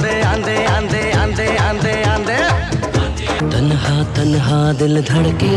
आंदे आंदे आंदे आंदे आंदे आंदे। तन्हा तन्हा दिल धड़के,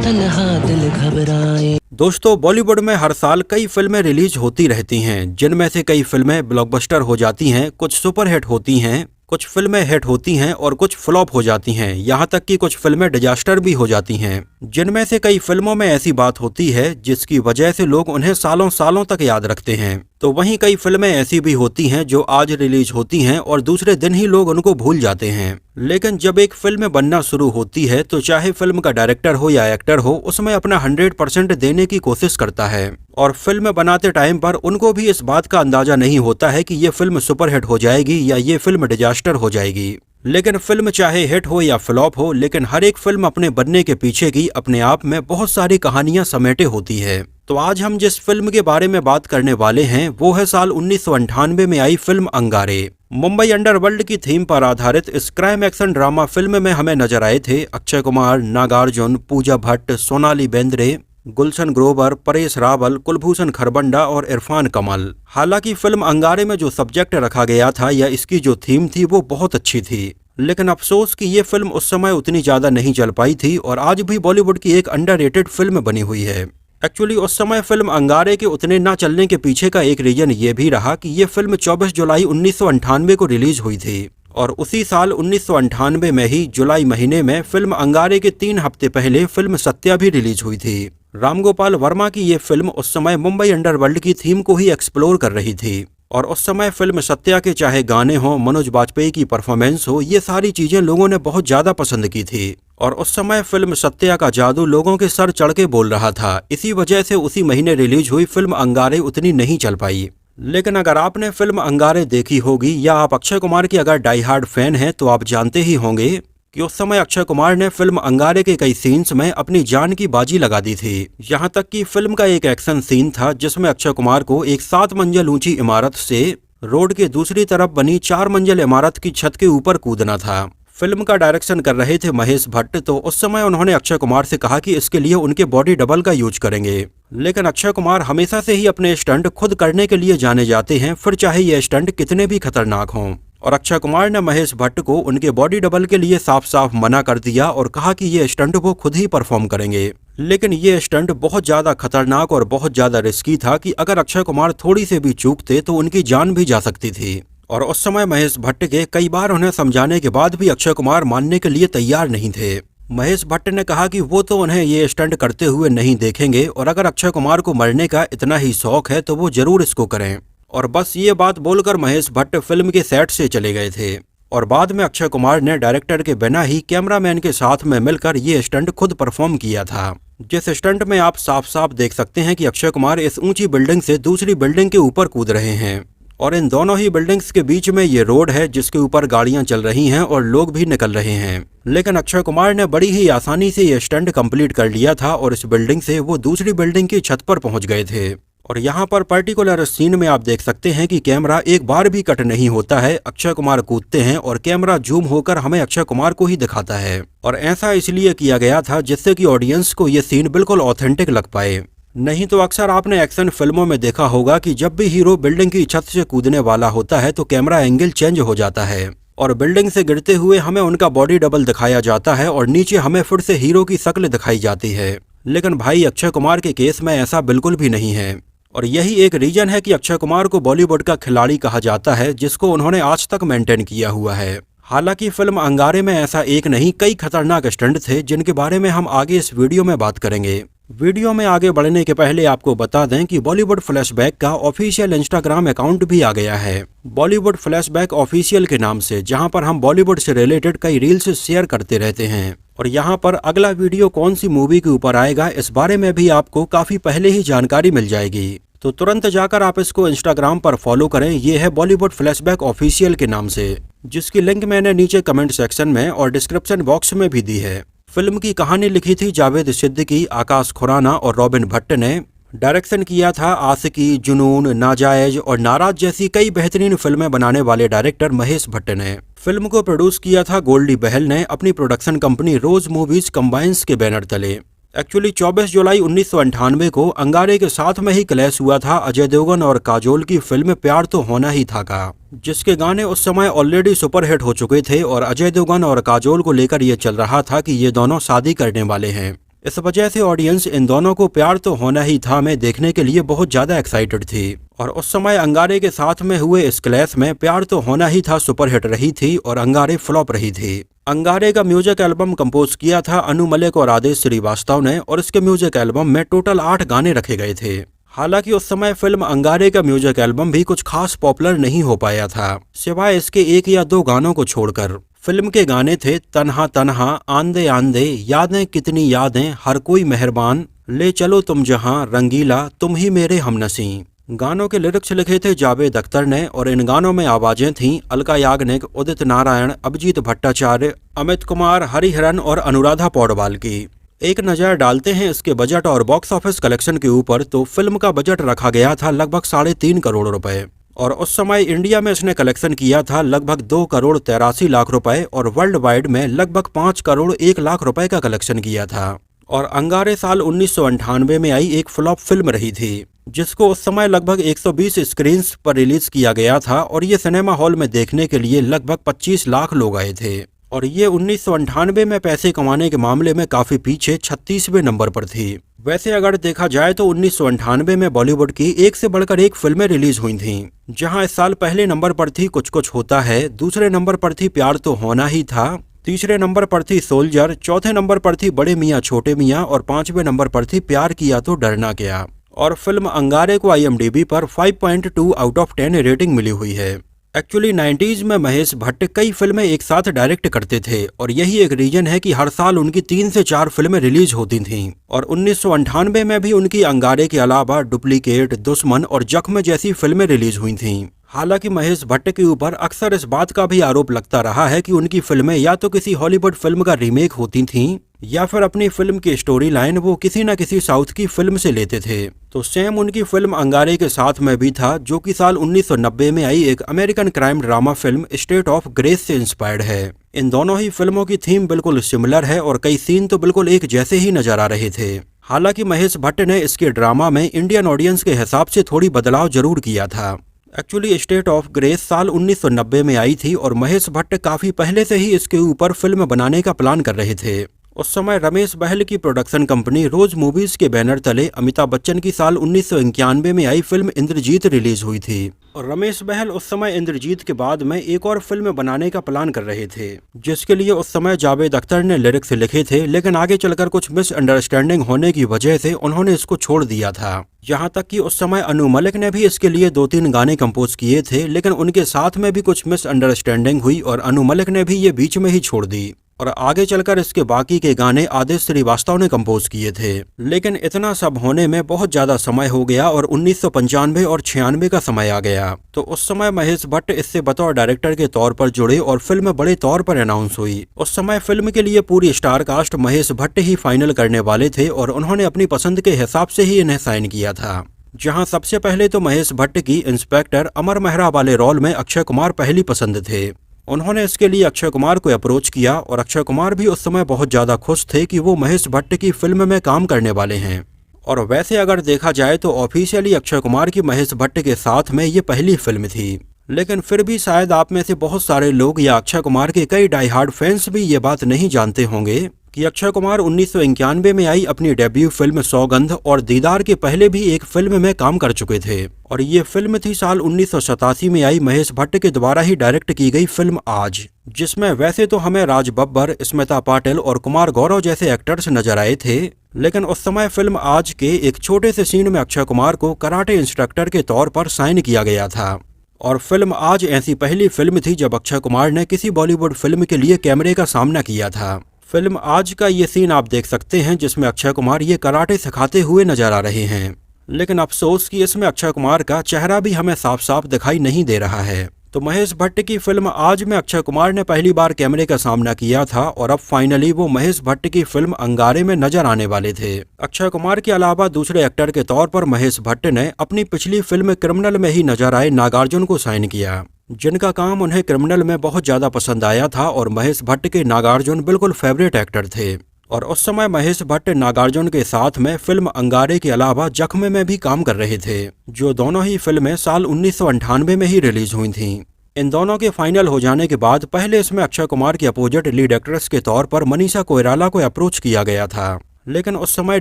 तन्हा दिल घबराए। दोस्तों, बॉलीवुड में हर साल कई फिल्में रिलीज होती रहती हैं, जिनमें से कई फिल्में ब्लॉकबस्टर हो जाती हैं, कुछ सुपरहिट होती हैं, कुछ फिल्में हिट होती हैं और कुछ फ्लॉप हो जाती हैं। यहाँ तक कि कुछ फिल्में डिजास्टर भी हो जाती हैं। जिनमें से कई फिल्मों में ऐसी बात होती है जिसकी वजह से लोग उन्हें सालों सालों तक याद रखते हैं। तो वहीं कई फिल्में ऐसी भी होती हैं जो आज रिलीज होती हैं और दूसरे दिन ही लोग उनको भूल जाते हैं। लेकिन जब एक फिल्म बनना शुरू होती है तो चाहे फिल्म का डायरेक्टर हो या एक्टर हो, उसमें अपना 100% देने की कोशिश करता है। और फिल्म बनाते टाइम पर उनको भी इस बात का अंदाजा नहीं होता है कि ये फिल्म सुपरहिट हो जाएगी या ये फिल्म डिजास्टर हो जाएगी। लेकिन फिल्म चाहे हिट हो या फ्लॉप हो, लेकिन हर एक फिल्म अपने बनने के पीछे की अपने आप में बहुत सारी कहानियां समेटे होती है। तो आज हम जिस फिल्म के बारे में बात करने वाले हैं वो है साल 1998 में आई फिल्म अंगारे। मुंबई अंडरवर्ल्ड की थीम पर आधारित इस क्राइम एक्शन ड्रामा फिल्म में हमें नजर आए थे अक्षय कुमार, नागार्जुन, पूजा भट्ट, सोनाली बेंद्रे, गुलशन ग्रोवर, परेश रावल, कुलभूषण खरबंडा और इरफान कमल। हालांकि फिल्म अंगारे में जो सब्जेक्ट रखा गया था या इसकी जो थीम थी वो बहुत अच्छी थी, लेकिन अफसोस कि ये फिल्म उस समय उतनी ज्यादा नहीं चल पाई थी और आज भी बॉलीवुड की एक अंडररेटेड फिल्म बनी हुई है। एक्चुअली उस समय फिल्म अंगारे के उतने ना चलने के पीछे का एक रीजन ये भी रहा कि ये फिल्म 24 जुलाई 1998 को रिलीज हुई थी और उसी साल 1998 में ही जुलाई महीने में फिल्म अंगारे के 3 हफ्ते पहले फिल्म सत्या भी रिलीज हुई थी। राम गोपाल वर्मा की ये फिल्म उस समय मुंबई अंडरवर्ल्ड की थीम को ही एक्सप्लोर कर रही थी और उस समय फिल्म सत्या के चाहे गाने हो, मनोज बाजपेयी की परफॉर्मेंस हो, ये सारी चीजें लोगों ने बहुत ज्यादा पसंद की थी और उस समय फिल्म सत्या का जादू लोगों के सर चढ़ के बोल रहा था। इसी वजह से उसी महीने रिलीज हुई फिल्म अंगारे उतनी नहीं चल पाई। लेकिन अगर आपने फिल्म अंगारे देखी होगी या आप अक्षय कुमार के अगर डाई हार्ड फैन हैं तो आप जानते ही होंगे कि उस समय अक्षय कुमार ने फिल्म अंगारे के कई सीन्स में अपनी जान की बाजी लगा दी थी। यहाँ तक कि फिल्म का एक एक्शन सीन था जिसमें अक्षय कुमार को एक 7 मंजिल ऊंची इमारत से रोड के दूसरी तरफ बनी 4 मंजिल इमारत की छत के ऊपर कूदना था। फिल्म का डायरेक्शन कर रहे थे महेश भट्ट, तो उस समय उन्होंने अक्षय कुमार से कहा कि इसके लिए उनके बॉडी डबल का यूज करेंगे। लेकिन अक्षय कुमार हमेशा से ही अपने स्टंट खुद करने के लिए जाने जाते हैं, फिर चाहे ये स्टंट कितने भी खतरनाक हों। और अक्षय कुमार ने महेश भट्ट को उनके बॉडी डबल के लिए साफ साफ मना कर दिया और कहा कि ये स्टंट वो खुद ही परफॉर्म करेंगे। लेकिन ये स्टंट बहुत ज्यादा खतरनाक और बहुत ज्यादा रिस्की था कि अगर अक्षय कुमार थोड़ी से भी चूकते तो उनकी जान भी जा सकती थी। और उस समय महेश भट्ट के कई बार उन्हें समझाने के बाद भी अक्षय कुमार मानने के लिए तैयार नहीं थे। महेश भट्ट ने कहा कि वो तो उन्हें ये स्टंट करते हुए नहीं देखेंगे और अगर अक्षय कुमार को मरने का इतना ही शौक है तो वो जरूर इसको करें। और बस ये बात बोलकर महेश भट्ट फिल्म के सेट से चले गए थे और बाद में अक्षय कुमार ने डायरेक्टर के बिना ही कैमरामैन के साथ में मिलकर ये स्टंट खुद परफॉर्म किया था, जिस स्टंट में आप साफ साफ देख सकते हैं कि अक्षय कुमार इस ऊंची बिल्डिंग से दूसरी बिल्डिंग के ऊपर कूद रहे हैं और इन दोनों ही बिल्डिंग्स के बीच में ये रोड है जिसके ऊपर गाड़ियां चल रही हैं और लोग भी निकल रहे हैं। लेकिन अक्षय कुमार ने बड़ी ही आसानी से ये स्टंट कंप्लीट कर लिया था और इस बिल्डिंग से वो दूसरी बिल्डिंग की छत पर पहुंच गए थे। और यहाँ पर पर्टिकुलर सीन में आप देख सकते हैं कि कैमरा एक बार भी कट नहीं होता है। अक्षय कुमार कूदते हैं और कैमरा जूम होकर हमें अक्षय कुमार को ही दिखाता है और ऐसा इसलिए किया गया था जिससे कि ऑडियंस को ये सीन बिल्कुल ऑथेंटिक लग पाए। नहीं तो अक्सर आपने एक्शन फिल्मों में देखा होगा कि जब भी हीरो बिल्डिंग की छत से कूदने वाला होता है तो कैमरा एंगल चेंज हो जाता है और बिल्डिंग से गिरते हुए हमें उनका बॉडी डबल दिखाया जाता है और नीचे हमें फिर से हीरो की शक्ल दिखाई जाती है। लेकिन भाई अक्षय कुमार के केस में ऐसा बिल्कुल भी नहीं है और यही एक रीजन है कि अक्षय कुमार को बॉलीवुड का खिलाड़ी कहा जाता है, जिसको उन्होंने आज तक मेंटेन किया हुआ है। हालांकि फिल्म अंगारे में ऐसा एक नहीं कई खतरनाक स्टंट थे जिनके बारे में हम आगे इस वीडियो में बात करेंगे। वीडियो में आगे बढ़ने के पहले आपको बता दें कि बॉलीवुड फ्लैशबैक का ऑफिशियल इंस्टाग्राम अकाउंट भी आ गया है, बॉलीवुड फ्लैशबैक ऑफिशियल के नाम से, जहां पर हम बॉलीवुड से रिलेटेड कई रील्स शेयर करते रहते हैं। और यहाँ पर अगला वीडियो कौन सी मूवी के ऊपर आएगा इस बारे में भी आपको काफी पहले ही जानकारी मिल जाएगी, तो तुरंत जाकर आप इसको इंस्टाग्राम पर फॉलो करें। ये है बॉलीवुड फ्लैशबैक ऑफिशियल के नाम से, जिसकी लिंक मैंने नीचे कमेंट सेक्शन में और डिस्क्रिप्शन बॉक्स में भी दी है। फिल्म की कहानी लिखी थी जावेद सिद्दीकी, आकाश खुराना और रॉबिन भट्ट ने। डायरेक्शन किया था आशिकी, जुनून, नाजायज और नाराज जैसी कई बेहतरीन फिल्में बनाने वाले डायरेक्टर महेश भट्ट ने। फिल्म को प्रोड्यूस किया था गोल्डी बहल ने अपनी प्रोडक्शन कंपनी रोज मूवीज कंबाइंस के बैनर तले। एक्चुअली 24 जुलाई 1998 को अंगारे के साथ में ही क्लैश हुआ था अजय देवगन और काजोल की फिल्म प्यार तो होना ही था का, जिसके गाने उस समय ऑलरेडी सुपरहिट हो चुके थे और अजय देवगन और काजोल को लेकर ये चल रहा था कि ये दोनों शादी करने वाले हैं। इस वजह से ऑडियंस इन दोनों को प्यार तो होना ही था में देखने के लिए बहुत ज्यादा एक्साइटेड थी और उस समय अंगारे के साथ में हुए इस क्लैश में प्यार तो होना ही था सुपरहिट रही थी और अंगारे फ्लॉप रही थी। अंगारे का म्यूजिक एल्बम कंपोज किया था अनु मलिक और आदेश श्रीवास्तव ने और इसके म्यूजिक एल्बम में टोटल 8 गाने रखे गए थे। हालांकि उस समय फिल्म अंगारे का म्यूजिक एल्बम भी कुछ खास पॉपुलर नहीं हो पाया था, सिवाय इसके 1 या 2 गानों को छोड़कर। फिल्म के गाने थे तन्हा तन्हा, आंदे आंदे, यादें कितनी यादें, हर कोई मेहरबान, ले चलो तुम जहां, रंगीला, तुम ही मेरे हमनसी। गानों के लिरिक्स लिखे थे जावेद अख्तर ने और इन गानों में आवाजें थीं अलका याग्निक, उदित नारायण, अभिजीत भट्टाचार्य, अमित कुमार, हरिहरन और अनुराधा पौडवाल की। एक नज़र डालते हैं इसके बजट और बॉक्स ऑफिस कलेक्शन के ऊपर तो फिल्म का बजट रखा गया था लगभग 3.5 करोड़ रुपए और उस समय इंडिया में इसने कलेक्शन किया था लगभग 2 करोड़ 83 लाख रुपए और वर्ल्ड वाइड में लगभग 5 करोड़ 1 लाख रुपए का कलेक्शन किया था। और अंगारे साल 1998 में आई एक फ्लॉप फिल्म रही थी जिसको उस समय लगभग 120 स्क्रीन्स पर रिलीज किया गया था और ये सिनेमा हॉल में देखने के लिए लगभग 25 लाख लोग आए थे और ये 1998 में पैसे कमाने के मामले में काफी पीछे 36वें नंबर पर थी। वैसे अगर देखा जाए तो 1998 में बॉलीवुड की एक से बढ़कर एक फिल्में रिलीज हुई थीं, जहां इस साल पहले नंबर पर थी कुछ कुछ होता है, दूसरे नंबर पर थी प्यार तो होना ही था, तीसरे नंबर पर थी सोल्जर, चौथे नंबर पर थी बड़े मियाँ छोटे मियाँ और 5वें नंबर पर थी प्यार किया तो डरना क्या। और फिल्म अंगारे को IMDb पर 5.2 आउट ऑफ 10 रेटिंग मिली हुई है। एक्चुअली 90s में महेश भट्ट कई फिल्में एक साथ डायरेक्ट करते थे और यही एक रीजन है कि हर साल उनकी 3 से 4 फिल्में रिलीज होती थीं और 1998 में भी उनकी अंगारे के अलावा डुप्लीकेट, दुश्मन और जख्म जैसी फिल्में रिलीज हुई थीं। हालांकि महेश भट्ट के ऊपर अक्सर इस बात का भी आरोप लगता रहा है कि उनकी फिल्में या तो किसी हॉलीवुड फिल्म का रीमेक होती थीं या फिर अपनी फिल्म की स्टोरी लाइन वो किसी न किसी साउथ की फिल्म से लेते थे। तो सेम उनकी फिल्म अंगारे के साथ में भी था जो कि साल 1990 में आई एक American crime drama film state of grace से इंस्पायर्ड है। इन दोनों ही फिल्मों की थीम बिल्कुल सिमिलर है और कई सीन तो बिल्कुल एक जैसे ही नजर आ रहे थे। हालांकि महेश भट्ट ने इसके ड्रामा में इंडियन ऑडियंस के हिसाब से थोड़ी बदलाव जरूर किया था। एक्चुअली स्टेट ऑफ ग्रेस साल 1990 में आई थी और महेश भट्ट काफी पहले से ही इसके ऊपर फिल्म बनाने का प्लान कर रहे थे। उस समय रमेश बहल की प्रोडक्शन कंपनी रोज मूवीज के बैनर तले अमिताभ बच्चन की साल 1991 में आई फिल्म इंद्रजीत रिलीज हुई थी और रमेश बहल उस समय इंद्रजीत के बाद में एक और फिल्म बनाने का प्लान कर रहे थे जिसके लिए उस समय जावेद अख्तर ने लिरिक्स लिखे थे, लेकिन आगे चलकर कुछ मिसअंडरस्टैंडिंग होने की वजह से उन्होंने इसको छोड़ दिया था। यहाँ तक कि उस समय अनु मलिक ने भी इसके लिए 2-3 गाने कंपोज किए थे, लेकिन उनके साथ में भी कुछ मिसअंडरस्टैंडिंग हुई और अनु मलिक ने भी ये बीच में ही छोड़ दी और आगे चलकर इसके बाकी के गाने आदेश श्रीवास्तव ने कंपोज किए थे। लेकिन इतना सब होने में बहुत ज्यादा समय हो गया और 1995 और 96 का समय आ गया तो उस समय महेश भट्ट इससे बतौर डायरेक्टर के तौर पर जुड़े और फिल्म बड़े तौर पर अनाउंस हुई। उस समय फिल्म के लिए पूरी स्टार कास्ट महेश भट्ट ही फाइनल करने वाले थे और उन्होंने अपनी पसंद के हिसाब से ही इन्हें साइन किया था। जहां सबसे पहले तो महेश भट्ट की इंस्पेक्टर अमर मेहरा वाले रोल में अक्षय कुमार पहली पसंद थे। उन्होंने इसके लिए अक्षय कुमार को अप्रोच किया और अक्षय कुमार भी उस समय बहुत ज्यादा खुश थे कि वो महेश भट्ट की फिल्म में काम करने वाले हैं। और वैसे अगर देखा जाए तो ऑफिशियली अक्षय कुमार की महेश भट्ट के साथ में ये पहली फिल्म थी, लेकिन फिर भी शायद आप में से बहुत सारे लोग या अक्षय कुमार के कई डाई हार्ड फैंस भी ये बात नहीं जानते होंगे कि अक्षय कुमार 1991 में आई अपनी डेब्यू फिल्म सौगंध और दीदार के पहले भी एक फिल्म में काम कर चुके थे और ये फिल्म थी साल 1987 में आई महेश भट्ट के द्वारा ही डायरेक्ट की गई फिल्म आज, जिसमें वैसे तो हमें राज बब्बर, स्मिता पाटिल और कुमार गौरव जैसे एक्टर्स नजर आए थे, लेकिन उस समय फिल्म आज के एक छोटे से सीन में अक्षय कुमार को कराटे इंस्ट्रक्टर के तौर पर साइन किया गया था। और फिल्म आज ऐसी पहली फिल्म थी जब अक्षय कुमार ने किसी बॉलीवुड फिल्म के लिए कैमरे का सामना किया था। फिल्म आज का ये सीन आप देख सकते हैं जिसमें अक्षय कुमार ये कराटे सिखाते हुए नजर आ रहे हैं, लेकिन अफसोस कि इसमें अक्षय कुमार का चेहरा भी हमें साफ साफ दिखाई नहीं दे रहा है। तो महेश भट्ट की फिल्म आज में अक्षय कुमार ने पहली बार कैमरे का सामना किया था और अब फाइनली वो महेश भट्ट की फिल्म अंगारे में नजर आने वाले थे। अक्षय कुमार के अलावा दूसरे एक्टर के तौर पर महेश भट्ट ने अपनी पिछली फिल्म क्रिमिनल में ही नजर आए नागार्जुन को साइन किया, जिनका काम उन्हें क्रिमिनल में बहुत ज्यादा पसंद आया था और महेश भट्ट के नागार्जुन बिल्कुल फेवरेट एक्टर थे। और उस समय महेश भट्ट नागार्जुन के साथ में फिल्म अंगारे के अलावा जख्म में भी काम कर रहे थे, जो दोनों ही फिल्में साल 1998 में ही रिलीज हुई थीं। इन दोनों के फाइनल हो जाने के बाद पहले इसमें अक्षय कुमार की अपोजिट लीड एक्ट्रेस के तौर पर मनीषा कोइराला को अप्रोच किया गया था, लेकिन उस समय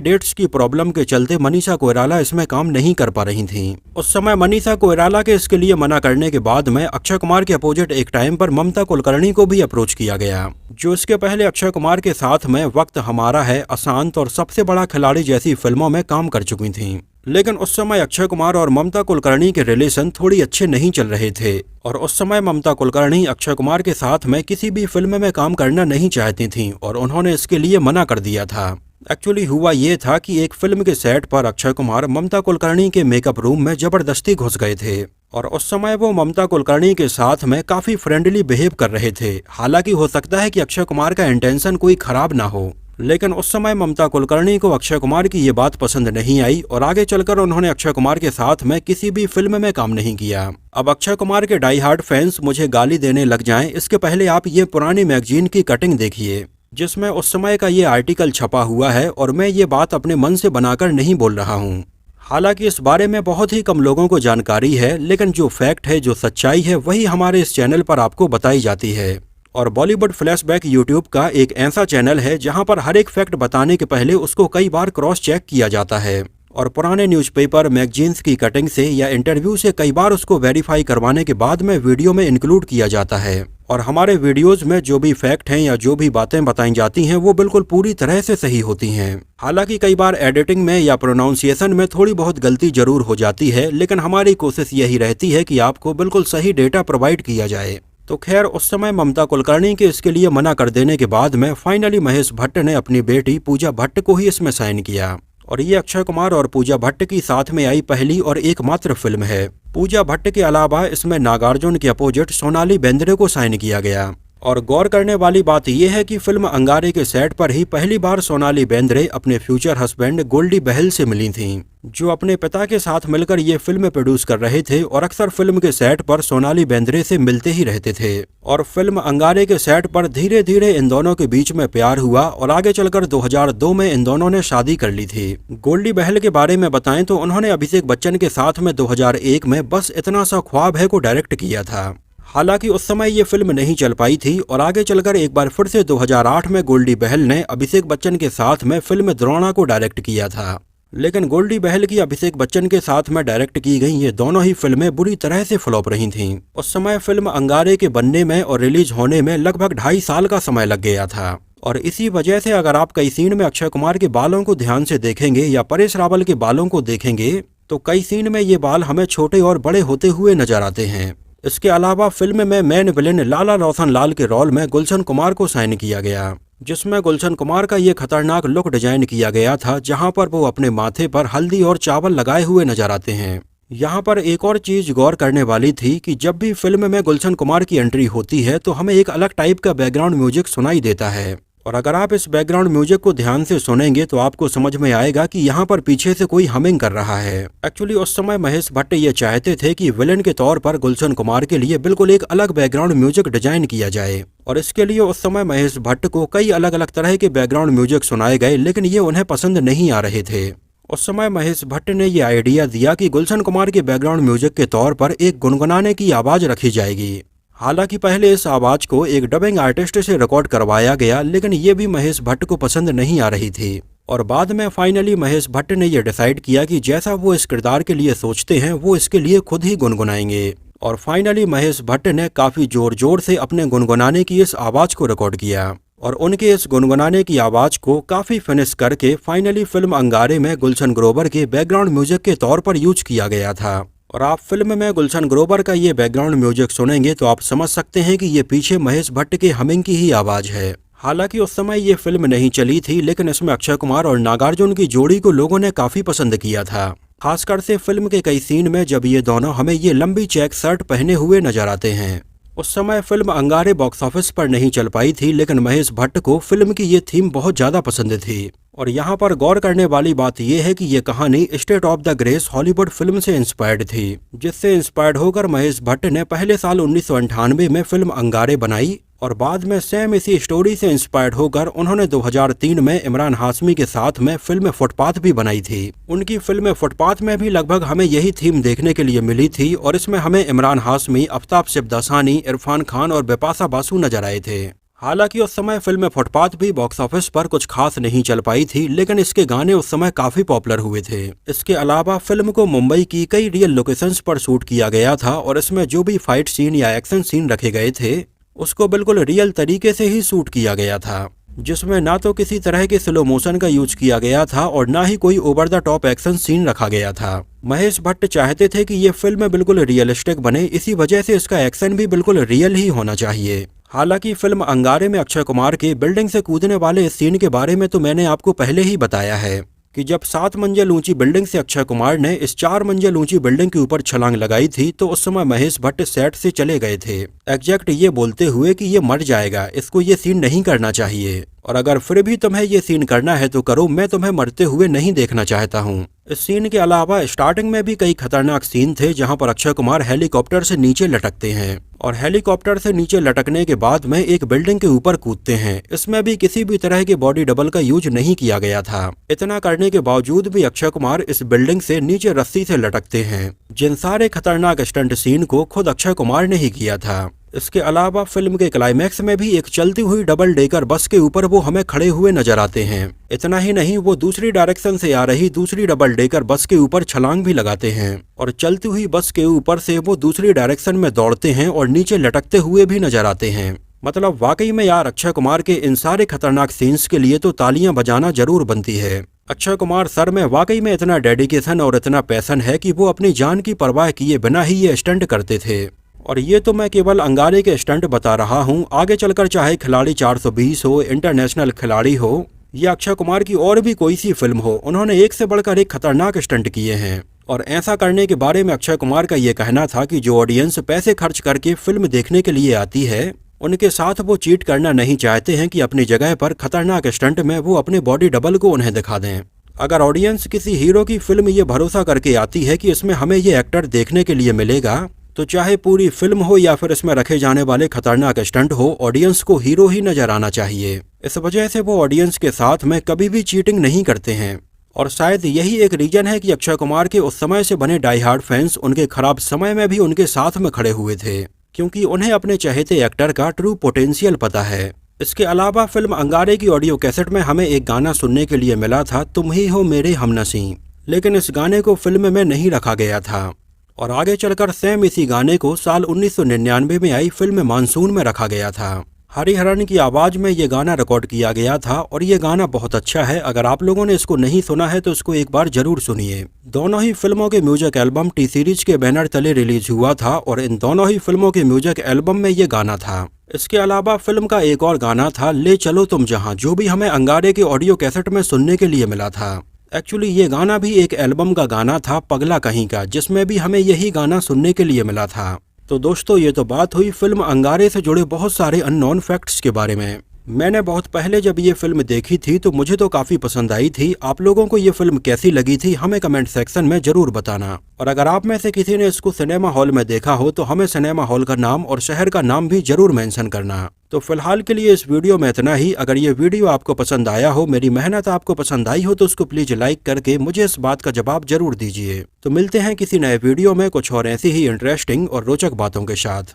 डेट्स की प्रॉब्लम के चलते मनीषा कोइराला इसमें काम नहीं कर पा रही थीं। उस समय मनीषा कोइराला के इसके लिए मना करने के बाद में अक्षय कुमार के अपोजिट एक टाइम पर ममता कुलकर्णी को भी अप्रोच किया गया, जो इसके पहले अक्षय कुमार के साथ में वक्त हमारा है, अशांत और सबसे बड़ा खिलाड़ी जैसी फिल्मों में काम कर चुकी थीं। लेकिन उस समय अक्षय कुमार और ममता कुलकर्णी के रिलेशन थोड़ी अच्छे नहीं चल रहे थे और उस समय ममता कुलकर्णी अक्षय कुमार के साथ में किसी भी फिल्म में काम करना नहीं चाहती थीं और उन्होंने इसके लिए मना कर दिया था। एक्चुअली हुआ ये था कि एक फिल्म के सेट पर अक्षय कुमार ममता कुलकर्णी के मेकअप रूम में जबरदस्ती घुस गए थे और उस समय वो ममता कुलकर्णी के साथ में काफी फ्रेंडली बिहेव कर रहे थे। हालांकि हो सकता है कि अक्षय कुमार का इंटेंशन कोई खराब ना हो, लेकिन उस समय ममता कुलकर्णी को अक्षय कुमार की ये बात पसंद नहीं आई और आगे चलकर उन्होंने अक्षय कुमार के साथ में किसी भी फिल्म में काम नहीं किया। अब अक्षय कुमार के डाई हार्ड फैंस मुझे गाली देने लग जाएं, इसके पहले आप ये पुरानी मैगजीन की कटिंग देखिए, जिसमें उस समय का ये आर्टिकल छपा हुआ है और मैं ये बात अपने मन से बनाकर नहीं बोल रहा हूँ। हालांकि इस बारे में बहुत ही कम लोगों को जानकारी है, लेकिन जो फैक्ट है, जो सच्चाई है, वही हमारे इस चैनल पर आपको बताई जाती है। और बॉलीवुड फ्लैशबैक यूट्यूब का एक ऐसा चैनल है जहां पर हर एक फैक्ट बताने के पहले उसको कई बार क्रॉस चेक किया जाता है और पुराने न्यूज़पेपर, मैगजीन्स की कटिंग से या इंटरव्यू से कई बार उसको वेरीफाई करवाने के बाद में वीडियो में इंक्लूड किया जाता है। और हमारे वीडियोस में जो भी फैक्ट हैं या जो भी बातें बताई जाती हैं वो बिल्कुल पूरी तरह से सही होती हैं। हालांकि कई बार एडिटिंग में या प्रोनाउंसिएशन में थोड़ी बहुत गलती जरूर हो जाती है, लेकिन हमारी कोशिश यही रहती है कि आपको बिल्कुल सही डेटा प्रोवाइड किया जाए। तो खैर, उस समय ममता कुलकर्णी के इसके लिए मना कर देने के बाद में फाइनली महेश भट्ट ने अपनी बेटी पूजा भट्ट को ही इसमें साइन किया और ये अक्षय कुमार और पूजा भट्ट की साथ में आई पहली और एकमात्र फिल्म है। पूजा भट्ट के अलावा इसमें नागार्जुन के अपोजिट सोनाली बेंद्रे को साइन किया गया और गौर करने वाली बात यह है कि फिल्म अंगारे के सेट पर ही पहली बार सोनाली बेंद्रे अपने फ्यूचर हस्बैंड गोल्डी बहल से मिली थीं, जो अपने पिता के साथ मिलकर ये फिल्म प्रोड्यूस कर रहे थे और अक्सर फिल्म के सेट पर सोनाली बेंद्रे से मिलते ही रहते थे। और फिल्म अंगारे के सेट पर धीरे धीरे इन दोनों के बीच में प्यार हुआ और आगे चलकर 2002 में इन दोनों ने शादी कर ली थी। गोल्डी बहल के बारे में बताएं तो उन्होंने अभिषेक बच्चन के साथ में 2001 में बस इतना सा ख्वाब है को डायरेक्ट किया था। हालांकि उस समय ये फिल्म नहीं चल पाई थी और आगे चलकर एक बार फिर से 2008 में गोल्डी बहल ने अभिषेक बच्चन के साथ में फिल्म द्रोणा को डायरेक्ट किया था। लेकिन गोल्डी बहल की अभिषेक बच्चन के साथ में डायरेक्ट की गई ये दोनों ही फिल्में बुरी तरह से फ्लॉप रही थीं। उस समय फिल्म अंगारे के बनने में और रिलीज होने में लगभग 2.5 साल का समय लग गया था और इसी वजह से अगर आप कई सीन में अक्षय कुमार के बालों को ध्यान से देखेंगे या परेश रावल के बालों को देखेंगे तो कई सीन में ये बाल हमें छोटे और बड़े होते हुए नजर आते हैं। इसके अलावा फिल्म में मेन विलेन लाला रोशन लाल के रोल में गुलशन कुमार को साइन किया गया, जिसमें गुलशन कुमार का ये खतरनाक लुक डिजाइन किया गया था जहां पर वो अपने माथे पर हल्दी और चावल लगाए हुए नजर आते हैं। यहाँ पर एक और चीज गौर करने वाली थी कि जब भी फिल्म में गुलशन कुमार की एंट्री होती है तो हमें एक अलग टाइप का बैकग्राउंड म्यूजिक सुनाई देता है और अगर आप इस बैकग्राउंड म्यूजिक को ध्यान से सुनेंगे तो आपको समझ में आएगा कि यहाँ पर पीछे से कोई हमिंग कर रहा है। एक्चुअली उस समय महेश भट्ट ये चाहते थे कि विलेन के तौर पर गुलशन कुमार के लिए बिल्कुल एक अलग बैकग्राउंड म्यूजिक डिजाइन किया जाए और इसके लिए उस समय महेश भट्ट को कई अलग अलग तरह के बैकग्राउंड म्यूजिक सुनाए गए, लेकिन ये उन्हें पसंद नहीं आ रहे थे। उस समय महेश भट्ट ने ये आइडिया दिया कि गुलशन कुमार के बैकग्राउंड म्यूजिक के तौर पर एक गुनगुनाने की आवाज रखी जाएगी। हालांकि पहले इस आवाज को एक डबिंग आर्टिस्ट से रिकॉर्ड करवाया गया, लेकिन ये भी महेश भट्ट को पसंद नहीं आ रही थी और बाद में फाइनली महेश भट्ट ने यह डिसाइड किया कि जैसा वो इस किरदार के लिए सोचते हैं वो इसके लिए खुद ही गुनगुनाएंगे और फाइनली महेश भट्ट ने काफी जोर जोर से अपने गुनगुनाने की इस आवाज को रिकॉर्ड किया और उनके इस गुनगुनाने की आवाज को काफी फिनिश करके फाइनली फिल्म अंगारे में गुलशन ग्रोवर के बैकग्राउंड म्यूजिक के तौर पर यूज किया गया था। और आप फिल्म में गुलशन ग्रोवर का ये बैकग्राउंड म्यूजिक सुनेंगे तो आप समझ सकते हैं कि ये पीछे महेश भट्ट के हमिंग की ही आवाज है। हालांकि उस समय ये फिल्म नहीं चली थी, लेकिन इसमें अक्षय कुमार और नागार्जुन की जोड़ी को लोगों ने काफी पसंद किया था, खासकर से फिल्म के कई सीन में जब ये दोनों हमें ये लंबी चेक शर्ट पहने हुए नजर आते हैं। उस समय फिल्म अंगारे बॉक्स ऑफिस पर नहीं चल पाई थी, लेकिन महेश भट्ट को फिल्म की ये थीम बहुत ज्यादा पसंद थी और यहाँ पर गौर करने वाली बात यह है कि ये कहानी state of the grace Hollywood film से इंस्पायर्ड थी, जिससे इंस्पायर्ड होकर महेश भट्ट ने पहले साल 1998 में फिल्म अंगारे बनाई, और बाद में सेम इसी स्टोरी से इंस्पायर्ड होकर उन्होंने 2003 में इमरान हाशमी के साथ में फिल्म फुटपाथ भी बनाई थी। उनकी फिल्म फुटपाथ में भी लगभग हमें यही थीम देखने के लिए मिली थी और इसमें हमें इमरान हाशमी, आफ्ताब शिवदासानी, इरफान खान और बिपाशा बासु नजर आए थे। हालांकि उस समय फिल्म फुटपाथ भी बॉक्स ऑफिस पर कुछ खास नहीं चल पाई थी, लेकिन इसके गाने उस समय काफी पॉपुलर हुए थे। इसके अलावा फिल्म को मुंबई की कई रियल लोकेशंस पर शूट किया गया था और इसमें जो भी फाइट सीन या एक्शन सीन रखे गए थे उसको बिल्कुल रियल तरीके से ही शूट किया गया था, जिसमें ना तो किसी तरह के स्लो मोशन का यूज किया गया था और ना ही कोई over the top action scene रखा गया था। महेश भट्ट चाहते थे कि ये फिल्म बिल्कुल रियलिस्टिक बने, इसी वजह से इसका एक्शन भी बिल्कुल रियल ही होना चाहिए। हालांकि फिल्म अंगारे में अक्षय कुमार के बिल्डिंग से कूदने वाले इस सीन के बारे में तो मैंने आपको पहले ही बताया है कि जब 7 मंजिल ऊंची बिल्डिंग से अक्षय कुमार ने इस 4 मंजिल ऊंची बिल्डिंग के ऊपर छलांग लगाई थी तो उस समय महेश भट्ट सेट से चले गए थे, एग्जैक्ट ये बोलते हुए कि ये मर जाएगा, इसको ये सीन नहीं करना चाहिए, और अगर फिर भी तुम्हें ये सीन करना है तो करो, मैं तुम्हें मरते हुए नहीं देखना चाहता हूँ। इस सीन के अलावा स्टार्टिंग में भी कई खतरनाक सीन थे जहां पर अक्षय कुमार हेलीकॉप्टर से नीचे लटकते हैं और हेलीकॉप्टर से नीचे लटकने के बाद में एक बिल्डिंग के ऊपर कूदते हैं। इसमें भी किसी भी तरह के बॉडी डबल का यूज नहीं किया गया था। इतना करने के बावजूद भी अक्षय कुमार इस बिल्डिंग से नीचे रस्सी से लटकते हैं। जिन सारे खतरनाक स्टंट सीन को खुद अक्षय कुमार ने ही किया था। इसके अलावा फिल्म के क्लाइमैक्स में भी एक चलती हुई डबल डेकर बस के ऊपर वो हमें खड़े हुए नजर आते हैं। इतना ही नहीं, वो दूसरी डायरेक्शन से आ रही दूसरी डबल डेकर बस के ऊपर छलांग भी लगाते हैं और चलती हुई बस के ऊपर से वो दूसरी डायरेक्शन में दौड़ते हैं और नीचे लटकते हुए भी नजर आते हैं। मतलब वाकई में यार, अक्षय कुमार के इन सारे खतरनाक सीन्स के लिए तो तालियां बजाना जरूर बनती है। अक्षय कुमार सर में वाकई में इतना डेडिकेशन और इतना पैशन है कि वो अपनी जान की परवाह किए बिना ही ये स्टंट करते थे। और ये तो मैं केवल अंगारे के स्टंट बता रहा हूँ, आगे चलकर चाहे खिलाड़ी 420 हो, इंटरनेशनल खिलाड़ी हो या अक्षय कुमार की और भी कोई सी फिल्म हो, उन्होंने एक से बढ़कर एक खतरनाक स्टंट किए हैं। और ऐसा करने के बारे में अक्षय कुमार का ये कहना था कि जो ऑडियंस पैसे खर्च करके फिल्म देखने के लिए आती है उनके साथ वो चीट करना नहीं चाहते हैं कि अपनी जगह पर खतरनाक स्टंट में वो अपने बॉडी डबल को उन्हें दिखा दें। अगर ऑडियंस किसी हीरो की फिल्म ये भरोसा करके आती है कि इसमें हमें ये एक्टर देखने के लिए मिलेगा, तो चाहे पूरी फिल्म हो या फिर इसमें रखे जाने वाले खतरनाक स्टंट हो, ऑडियंस को हीरो ही नजर आना चाहिए। इस वजह से वो ऑडियंस के साथ में कभी भी चीटिंग नहीं करते हैं। और शायद यही एक रीजन है कि अक्षय कुमार के उस समय से बने डाई हार्ड फैंस उनके खराब समय में भी उनके साथ में खड़े हुए थे, क्योंकि उन्हें अपने चहेते एक्टर का ट्रू पोटेंशियल पता है। इसके अलावा फिल्म अंगारे की ऑडियो कैसेट में हमें एक गाना सुनने के लिए मिला था, तुम ही हो मेरे हमनसीं, लेकिन इस गाने को फिल्म में नहीं रखा गया था और आगे चलकर सेम इसी गाने को साल 1999 में आई फिल्म मानसून में रखा गया था। हरिहरन की आवाज में ये गाना रिकॉर्ड किया गया था और ये गाना बहुत अच्छा है। अगर आप लोगों ने इसको नहीं सुना है तो इसको एक बार जरूर सुनिए। दोनों ही फिल्मों के म्यूजिक एल्बम टी सीरीज के बैनर तले रिलीज हुआ था और इन दोनों ही फिल्मों के म्यूजिक एल्बम में ये गाना था। इसके अलावा फिल्म का एक और गाना था ले चलो तुम जहां, जो भी हमें अंगारे के ऑडियो कैसेट में सुनने के लिए मिला था। एक्चुअली ये गाना भी एक एल्बम का गाना था, पगला कहीं का, जिसमें भी हमें यही गाना सुनने के लिए मिला था। तो दोस्तों, ये तो बात हुई फिल्म अंगारे से जुड़े बहुत सारे अननोन फैक्ट्स के बारे में। मैंने बहुत पहले जब ये फिल्म देखी थी तो मुझे तो काफी पसंद आई थी। आप लोगों को ये फिल्म कैसी लगी थी हमें कमेंट सेक्शन में जरूर बताना। और अगर आप में से किसी ने इसको सिनेमा हॉल में देखा हो तो हमें सिनेमा हॉल का नाम और शहर का नाम भी जरूर मेंशन करना। तो फिलहाल के लिए इस वीडियो में इतना ही। अगर ये वीडियो आपको पसंद आया हो, मेरी मेहनत आपको पसंद आई हो, तो उसको प्लीज लाइक करके मुझे इस बात का जवाब जरूर दीजिए। तो मिलते हैं किसी नए वीडियो में कुछ और ऐसी ही इंटरेस्टिंग और रोचक बातों के साथ।